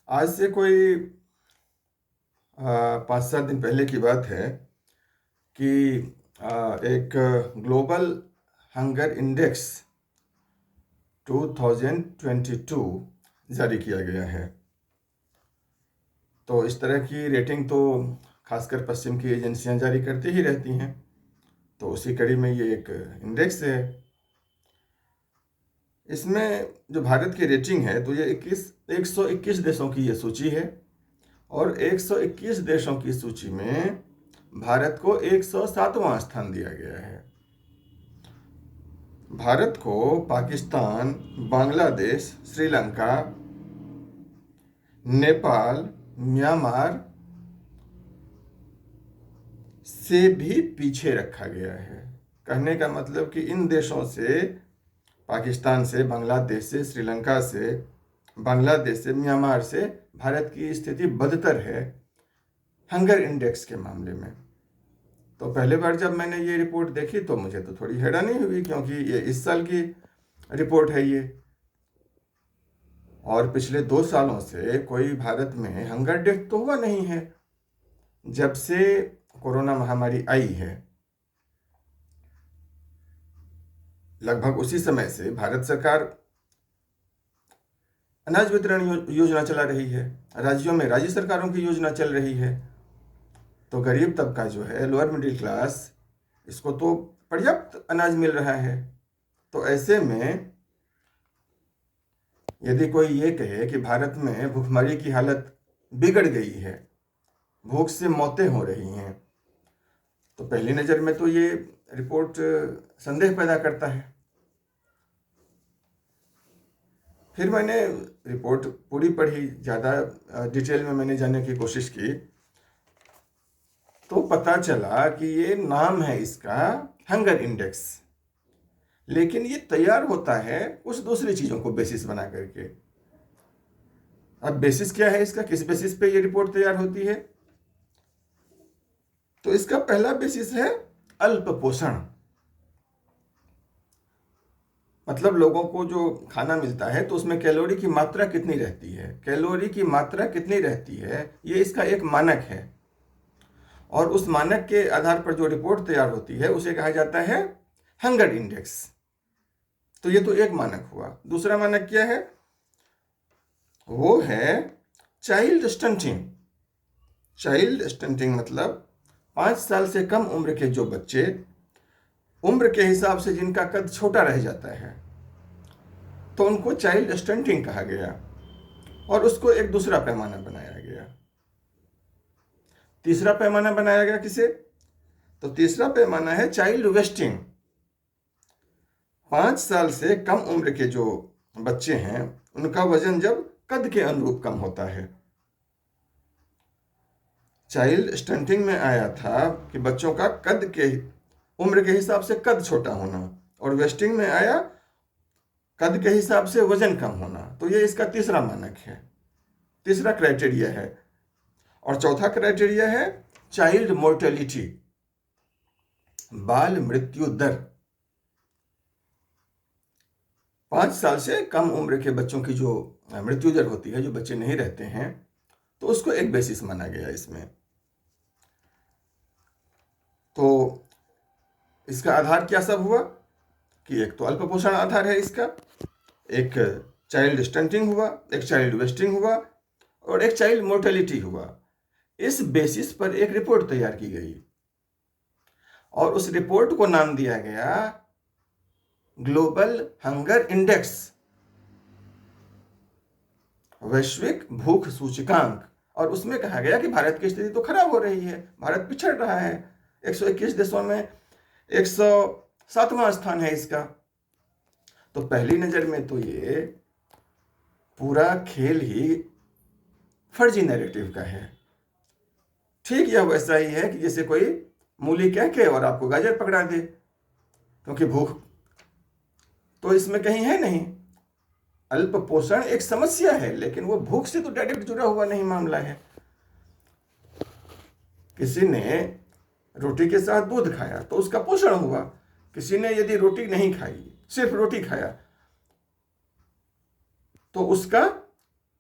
आज से कोई 5-7 दिन पहले की बात है कि एक ग्लोबल हंगर इंडेक्स 2022 जारी किया गया है। तो इस तरह की रेटिंग तो खासकर पश्चिम की एजेंसियां जारी करती ही रहती हैं। तो उसी कड़ी में ये एक इंडेक्स है। इसमें जो भारत की रेटिंग है तो ये 121 देशों की ये सूची है और 121 देशों की सूची में भारत को 107वां स्थान दिया गया है। भारत को पाकिस्तान, बांग्लादेश, श्रीलंका, नेपाल, म्यांमार से भी पीछे रखा गया है। कहने का मतलब कि इन देशों से, पाकिस्तान से, बांग्लादेश से, श्रीलंका से, बांग्लादेश से, म्यांमार से भारत की स्थिति बदतर है हंगर इंडेक्स के मामले में। तो पहले बार जब मैंने ये रिपोर्ट देखी तो मुझे तो थोड़ी हैरानी हुई, क्योंकि ये इस साल की रिपोर्ट है ये, और पिछले 2 सालों से कोई भारत में हंगर डेथ तो हुआ नहीं है जब से कोरोना महामारी आई है। लगभग उसी समय से भारत सरकार अनाज वितरण योजना चला रही है, राज्यों में राज्य सरकारों की योजना चल रही है। तो गरीब तबका जो है, लोअर मिडिल क्लास, इसको तो पर्याप्त अनाज मिल रहा है। तो ऐसे में यदि कोई ये कहे कि भारत में भूखमरी की हालत बिगड़ गई है, भूख से मौतें हो रही हैं, तो पहली नज़र में तो ये रिपोर्ट संदेह पैदा करता है। फिर मैंने रिपोर्ट पूरी पढ़ी, ज़्यादा डिटेल में मैंने जानने की कोशिश की, तो पता चला कि ये नाम है इसका हंगर इंडेक्स, लेकिन ये तैयार होता है कुछ दूसरी चीज़ों को बेसिस बना करके। अब बेसिस क्या है इसका, किस बेसिस पे ये रिपोर्ट तैयार होती है? तो इसका पहला बेसिस है अल्प पोषण। मतलब लोगों को जो खाना मिलता है तो उसमें कैलोरी की मात्रा कितनी रहती है, कैलोरी की मात्रा कितनी रहती है, ये इसका एक मानक है। और उस मानक के आधार पर जो रिपोर्ट तैयार होती है उसे कहा जाता है हंगर इंडेक्स। तो ये तो एक मानक हुआ। दूसरा मानक क्या है? वो है चाइल्ड स्टंटिंग। चाइल्ड स्टंटिंग मतलब 5 साल से कम उम्र के जो बच्चे, उम्र के हिसाब से जिनका कद छोटा रह जाता है, तो उनको चाइल्ड स्टंटिंग कहा गया और उसको एक दूसरा पैमाना बनाया गया। तीसरा पैमाना बनाया गया किसे? तो तीसरा पैमाना है चाइल्ड वेस्टिंग। 5 साल से कम उम्र के जो बच्चे हैं उनका वजन जब कद के अनुरूप कम होता है। चाइल्ड स्टंटिंग में आया था कि बच्चों का कद के उम्र के हिसाब से कद छोटा होना, और वेस्टिंग में आया कद के हिसाब से वजन कम होना। तो ये इसका तीसरा मानक है, तीसरा क्राइटेरिया है। और चौथा क्राइटेरिया है चाइल्ड मोर्टेलिटी, बाल मृत्यु दर। 5 साल से कम उम्र के बच्चों की जो मृत्यु दर होती है, जो बच्चे नहीं रहते हैं, तो उसको एक बेसिस माना गया इसमें। तो इसका आधार क्या सब हुआ कि एक तो अल्प पोषण आधार है इसका, एक चाइल्ड स्टंटिंग हुआ, एक चाइल्ड वेस्टिंग हुआ, और एक चाइल्ड मोर्टेलिटी हुआ। इस बेसिस पर एक रिपोर्ट तैयार की गई और उस रिपोर्ट को नाम दिया गया ग्लोबल हंगर इंडेक्स, वैश्विक भूख सूचकांक। और उसमें कहा गया कि भारत की स्थिति तो खराब हो रही है, भारत पिछड़ रहा है। 121 देशों में 107वां स्थान है इसका। तो पहली नज़र में तो ये पूरा खेल ही फर्जी नैरेटिव का है। ठीक यह वैसा ही है कि जैसे कोई मूली कह के और आपको गाजर पकड़ा दे, क्योंकि भूख तो इसमें कहीं है नहीं। अल्प पोषण एक समस्या है, लेकिन वो भूख से तो डायरेक्ट जुड़ा हुआ नहीं मामला है। किसी ने रोटी के साथ दूध खाया तो उसका पोषण हुआ, किसी ने यदि रोटी नहीं खाई, सिर्फ रोटी खाया, तो उसका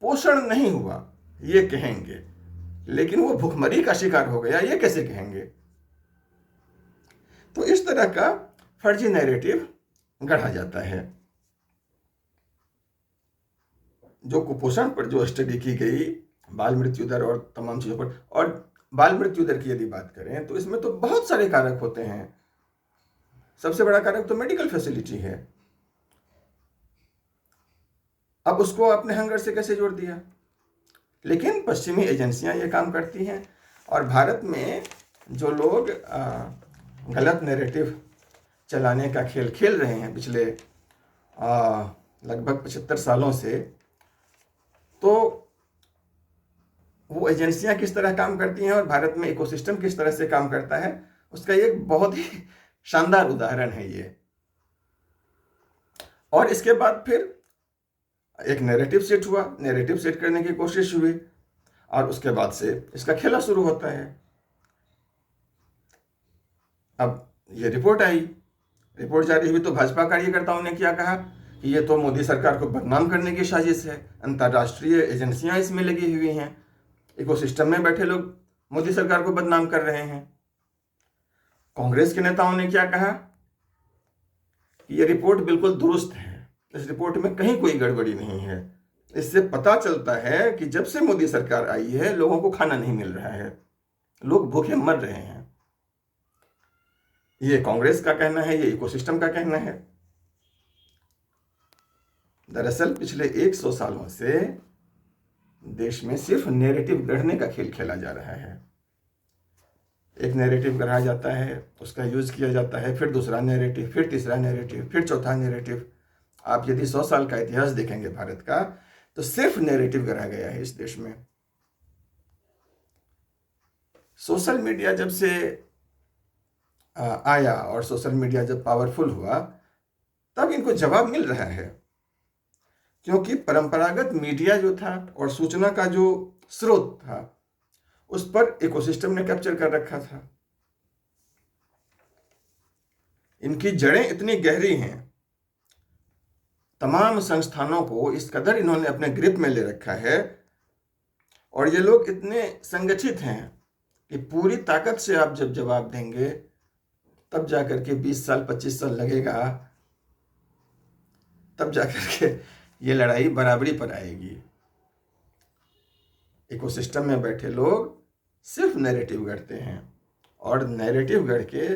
पोषण नहीं हुआ। ये कहेंगे, लेकिन वो भुखमरी का शिकार हो गया ये कैसे कहेंगे? तो इस तरह का फर्जी नैरेटिव गढ़ा जाता है। जो कुपोषण पर जो स्टडी की गई, बाल मृत्यु दर और तमाम चीज़ों पर, और बाल मृत्यु दर की यदि बात करें तो इसमें तो बहुत सारे कारक होते हैं। सबसे बड़ा कारक तो मेडिकल फैसिलिटी है। अब उसको आपने हंगर से कैसे जोड़ दिया? लेकिन पश्चिमी एजेंसियां ये काम करती हैं, और भारत में जो लोग गलत नैरेटिव चलाने का खेल खेल रहे हैं पिछले लगभग 75 सालों से, तो वो एजेंसियां किस तरह काम करती हैं और भारत में इकोसिस्टम किस तरह से काम करता है, उसका एक बहुत ही शानदार उदाहरण है ये। और इसके बाद फिर एक नैरेटिव सेट हुआ, नैरेटिव सेट करने की कोशिश हुई, और उसके बाद से इसका खेला शुरू होता है। अब ये रिपोर्ट आई, रिपोर्ट जारी हुई तो भाजपा कार्यकर्ताओं ने क्या कहा कि ये तो मोदी सरकार को बदनाम करने की साजिश है, अंतर्राष्ट्रीय एजेंसियां इसमें लगी हुई हैं, इकोसिस्टम में बैठे लोग मोदी सरकार को बदनाम कर रहे हैं। कांग्रेस के नेताओं ने क्या कहा कि ये रिपोर्ट बिल्कुल दुरुस्त है, इस रिपोर्ट में कहीं कोई गड़बड़ी नहीं है। इससे पता चलता है कि जब से मोदी सरकार आई है लोगों को खाना नहीं मिल रहा है, लोग भूखे मर रहे हैं। ये कांग्रेस का कहना है, ये इकोसिस्टम का कहना है। दरअसल पिछले 100 सालों से देश में सिर्फ नैरेटिव गढ़ने का खेल खेला जा रहा है। एक नैरेटिव गढ़ा जाता है, उसका यूज किया जाता है, फिर दूसरा नैरेटिव, फिर तीसरा नैरेटिव, फिर चौथा नैरेटिव। आप यदि 100 साल का इतिहास देखेंगे भारत का, तो सिर्फ नैरेटिव गढ़ा गया है इस देश में। सोशल मीडिया जब से आया और सोशल मीडिया जब पावरफुल हुआ, तब इनको जवाब मिल रहा है, क्योंकि परंपरागत मीडिया जो था और सूचना का जो स्रोत था, उस पर इकोसिस्टम ने कैप्चर कर रखा था। इनकी जड़ें इतनी गहरी हैं, तमाम संस्थानों को इस कदर इन्होंने अपने ग्रिप में ले रखा है, और ये लोग इतने संगठित हैं कि पूरी ताकत से आप जब जवाब देंगे तब जाकर के 20 साल 25 साल लगेगा, तब जाकर के ये लड़ाई बराबरी पर आएगी। इकोसिस्टम में बैठे लोग सिर्फ नैरेटिव गढ़ते हैं, और नैरेटिव गढ़ के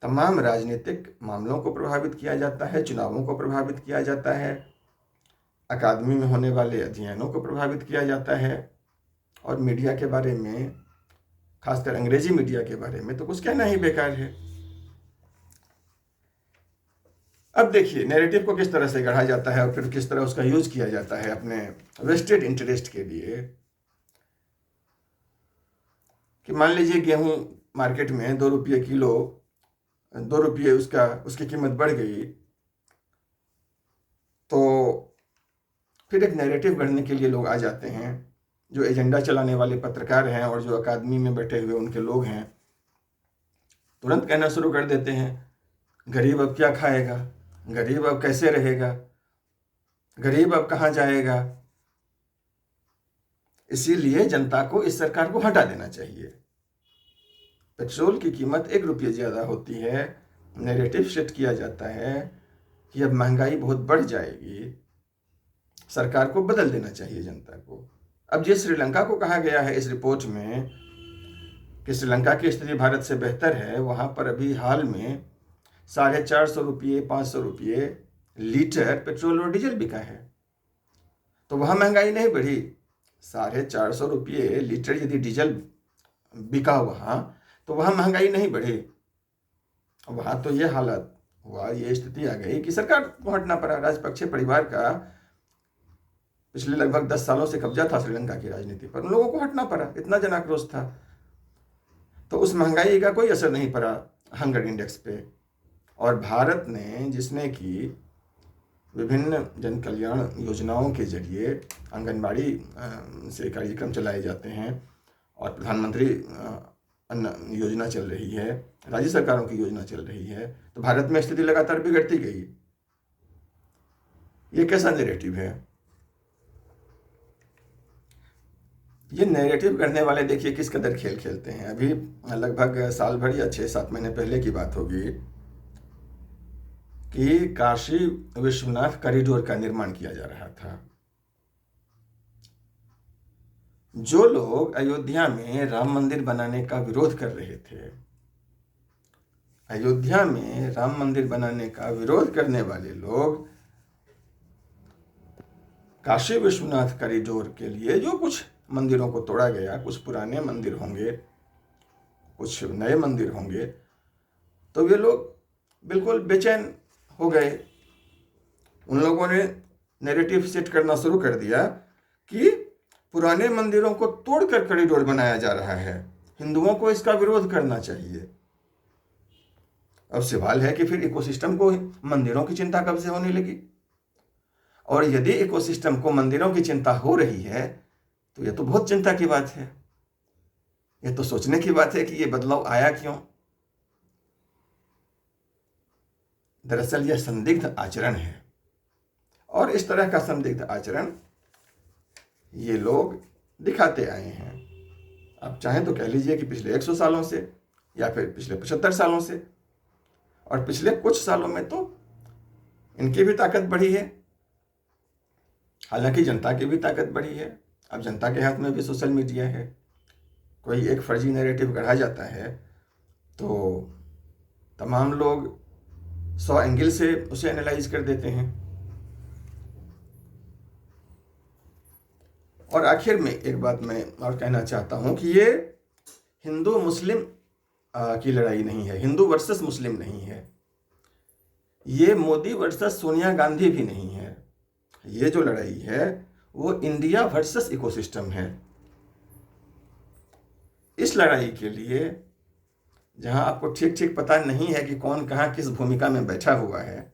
तमाम राजनीतिक मामलों को प्रभावित किया जाता है, चुनावों को प्रभावित किया जाता है, अकादमी में होने वाले अध्ययनों को प्रभावित किया जाता है, और मीडिया के बारे में, खासकर अंग्रेजी मीडिया के बारे में तो कुछ कहना ही बेकार है। अब देखिए नैरेटिव को किस तरह से गढ़ा जाता है और फिर किस तरह उसका यूज किया जाता है अपने वेस्टेड इंटरेस्ट के लिए। कि मान लीजिए गेहूं मार्केट में 2 रुपये किलो, 2 रुपये उसकी कीमत बढ़ गई, तो फिर एक नैरेटिव गढ़ने के लिए लोग आ जाते हैं, जो एजेंडा चलाने वाले पत्रकार हैं और जो अकादमी में बैठे हुए उनके लोग हैं, तुरंत कहना शुरू कर देते हैं गरीब अब क्या खाएगा, गरीब अब कैसे रहेगा, गरीब अब कहाँ जाएगा, इसीलिए जनता को इस सरकार को हटा देना चाहिए। पेट्रोल की कीमत 1 रुपये ज़्यादा होती है, नैरेटिव सेट किया जाता है कि अब महंगाई बहुत बढ़ जाएगी, सरकार को बदल देना चाहिए जनता को। अब जिस श्रीलंका को कहा गया है इस रिपोर्ट में कि श्रीलंका की स्थिति भारत से बेहतर है, वहाँ पर अभी हाल में 450 रुपये 500 रुपये लीटर पेट्रोल और डीजल बिका है, तो वहाँ महंगाई नहीं बढ़ी। 450 रुपये लीटर यदि डीजल बिका वहाँ, तो वहाँ महंगाई नहीं बढ़ी। वहाँ तो ये हालत हुआ, ये स्थिति आ गई कि सरकार को हटना पड़ा। राजपक्षे परिवार का पिछले लगभग 10 सालों से कब्जा था श्रीलंका की राजनीति पर, उन लोगों को हटना पड़ा, इतना जन आक्रोश था। तो उस महंगाई का कोई असर नहीं पड़ा हंगर इंडेक्स पे। और भारत ने, जिसने कि विभिन्न जन कल्याण योजनाओं के जरिए आंगनबाड़ी से कार्यक्रम चलाए जाते हैं, और प्रधानमंत्री अन्न योजना चल रही है, राज्य सरकारों की योजना चल रही है, तो भारत में स्थिति लगातार बिगड़ती गई। ये कैसा नैरेटिव है? ये नैरेटिव करने वाले देखिए किस कदर खेल खेलते हैं। अभी लगभग साल भर या 6-7 महीने पहले की बात होगी कि काशी विश्वनाथ कॉरिडोर का निर्माण किया जा रहा था। जो लोग अयोध्या में राम मंदिर बनाने का विरोध कर रहे थे, अयोध्या में राम मंदिर बनाने का विरोध करने वाले लोग काशी विश्वनाथ कॉरिडोर के लिए जो कुछ मंदिरों को तोड़ा गया, कुछ पुराने मंदिर होंगे, कुछ नए मंदिर होंगे, तो वे लोग बिल्कुल बेचैन हो गए। उन लोगों ने नैरेटिव सेट करना शुरू कर दिया कि पुराने मंदिरों को तोड़कर कॉरिडोर बनाया जा रहा है, हिंदुओं को इसका विरोध करना चाहिए। अब सवाल है कि फिर इकोसिस्टम को मंदिरों की चिंता कब से होने लगी? और यदि इकोसिस्टम को मंदिरों की चिंता हो रही है तो यह तो बहुत चिंता की बात है। यह तो सोचने की बात है कि यह बदलाव आया क्यों। दरअसल यह संदिग्ध आचरण है, और इस तरह का संदिग्ध आचरण ये लोग दिखाते आए हैं। आप चाहें तो कह लीजिए कि पिछले 100 सालों से, या फिर पिछले 75 सालों से, और पिछले कुछ सालों में तो इनकी भी ताकत बढ़ी है। हालांकि जनता की भी ताकत बढ़ी है। अब जनता के हाथ में भी सोशल मीडिया है। कोई एक फर्जी नैरेटिव गढ़ा जाता है तो तमाम लोग 100 एंगल से उसे एनालाइज कर देते हैं। और आखिर में एक बात मैं और कहना चाहता हूं कि ये हिंदू मुस्लिम की लड़ाई नहीं है, हिंदू वर्सेस मुस्लिम नहीं है, ये मोदी वर्सेस सोनिया गांधी भी नहीं है। ये जो लड़ाई है वो इंडिया वर्सेस इकोसिस्टम है। इस लड़ाई के लिए जहां आपको ठीक ठीक पता नहीं है कि कौन कहां किस भूमिका में बैठा हुआ है,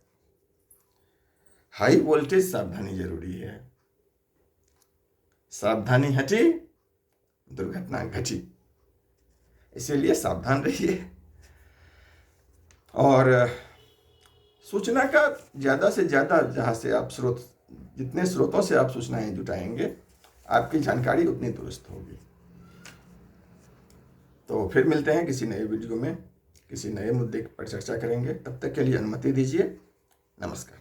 हाई वोल्टेज सावधानी जरूरी है। सावधानी हटी, दुर्घटना घटी। इसीलिए सावधान रहिए, और सूचना का ज़्यादा से ज़्यादा जहाँ से आप जितने स्रोतों से आप सूचनाएं जुटाएंगे, आपकी जानकारी उतनी दुरुस्त होगी। तो फिर मिलते हैं किसी नए वीडियो में, किसी नए मुद्दे पर चर्चा करेंगे। तब तक के लिए अनुमति दीजिए। नमस्कार।